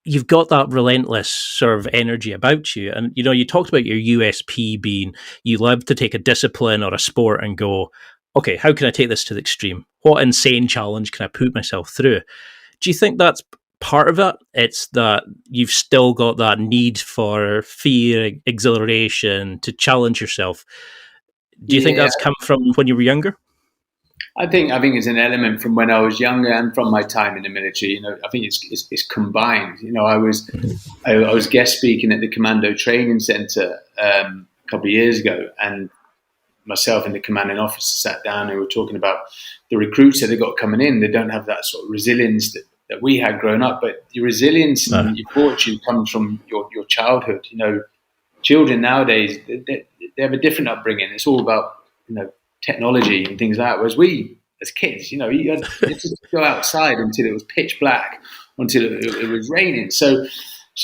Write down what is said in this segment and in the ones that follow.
you've got that relentless sort of energy about you. And, you talked about your USP being you love to take a discipline or a sport and go, okay, how can I take this to the extreme? What insane challenge can I put myself through? Do you think that's part of it? It's that you've still got that need for fear, exhilaration, to challenge yourself. Do you think Yeah, that's come from when you were younger? I think it's an element from when I was younger and from my time in the military. I think it's combined. I was guest speaking at the Commando Training Centre a couple of years ago, and myself and the commanding officer sat down and we were talking about the recruits that they got coming in. They don't have that sort of resilience that we had growing up, but your resilience and your fortune comes from your childhood. Children nowadays, they have a different upbringing. It's all about, technology and things like that. Whereas we, as kids, you had to just go outside until it was pitch black, until it was raining. So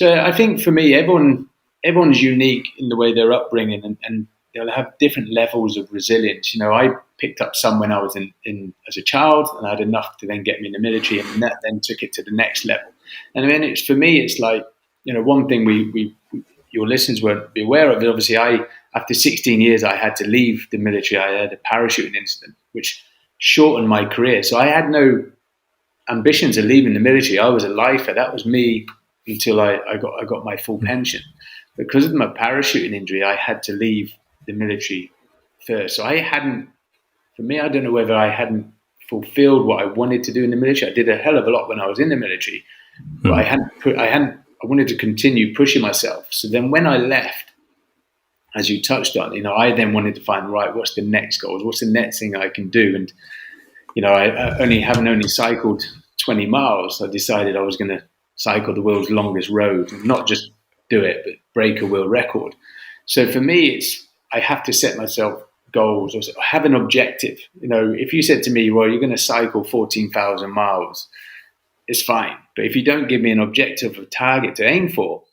I think for me, everyone's unique in the way they're upbringing, and they'll have different levels of resilience. I picked up some when I was in as a child, and I had enough to then get me in the military, and that then took it to the next level. And then for me, it's like, one thing we your listeners won't be aware of. Obviously, after 16 years, I had to leave the military. I had a parachuting incident, which shortened my career. So I had no ambitions of leaving the military. I was a lifer. That was me until I got my full pension. Because of my parachuting injury, I had to leave the military first. So for me, I don't know whether I hadn't fulfilled what I wanted to do in the military. I did a hell of a lot when I was in the military, but I wanted to continue pushing myself. So then when I left, as you touched on, I then wanted to find, right, what's the next goal? What's the next thing I can do? And, I haven't only cycled 20 miles. I decided I was going to cycle the world's longest road, and not just do it, but break a world record. So for me, I have to set myself goals or have an objective. If you said to me, well, you're going to cycle 14,000 miles, it's fine. But if you don't give me an objective or target to aim for,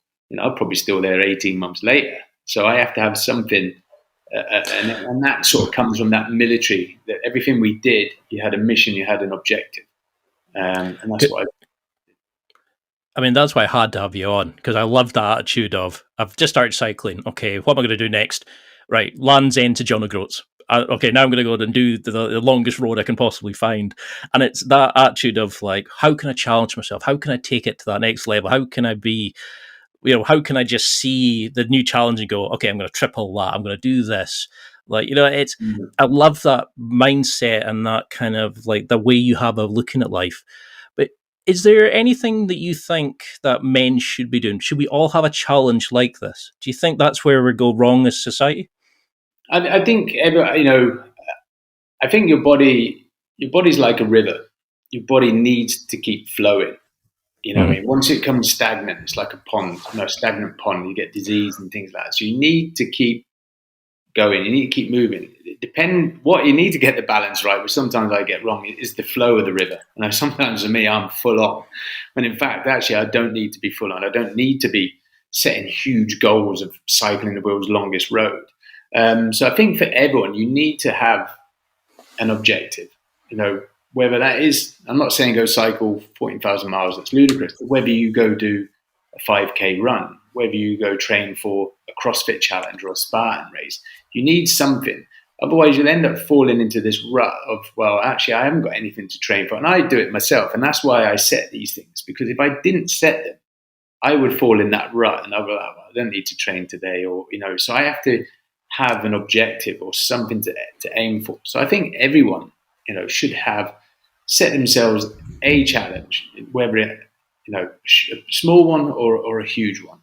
I'm probably still there 18 months later. So I have to have something, and that sort of comes from that military, that everything we did, you had a mission, you had an objective. And that's what I mean, that's why I had to have you on, because I love the attitude of, I've just started cycling. Okay, what am I going to do next? Right, Land's End to John O'Groats. Okay, now I'm going to go and do the longest road I can possibly find. And it's that attitude of like, how can I challenge myself? How can I take it to that next level? How can I be, how can I just see the new challenge and go, okay, I'm going to triple that. I'm going to do this. Like, I love that mindset and that kind of like the way you have of looking at life. But is there anything that you think that men should be doing? Should we all have a challenge like this? Do you think that's where we go wrong as society? I think I think your body's like a river. Your body needs to keep flowing. I mean, once it comes stagnant, it's like a pond. Stagnant pond, you get disease and things like that. So you need to keep going. You need to keep moving. What you need to get the balance right, which sometimes I get wrong, is the flow of the river. Sometimes for me, I'm full on, when in fact, actually, I don't need to be full on. I don't need to be setting huge goals of cycling the world's longest road. So I think for everyone, you need to have an objective. Whether that is, I'm not saying go cycle 14,000 miles, that's ludicrous, but whether you go do a 5K run, whether you go train for a CrossFit challenge or a Spartan race, you need something. Otherwise, you'll end up falling into this rut of, well, actually, I haven't got anything to train for. And I do it myself. And that's why I set these things, because if I didn't set them, I would fall in that rut and I'd be like, well, I don't need to train today. So I have to have an objective or something to aim for. So I think everyone, should set themselves a challenge, whether it, a small one or a huge one.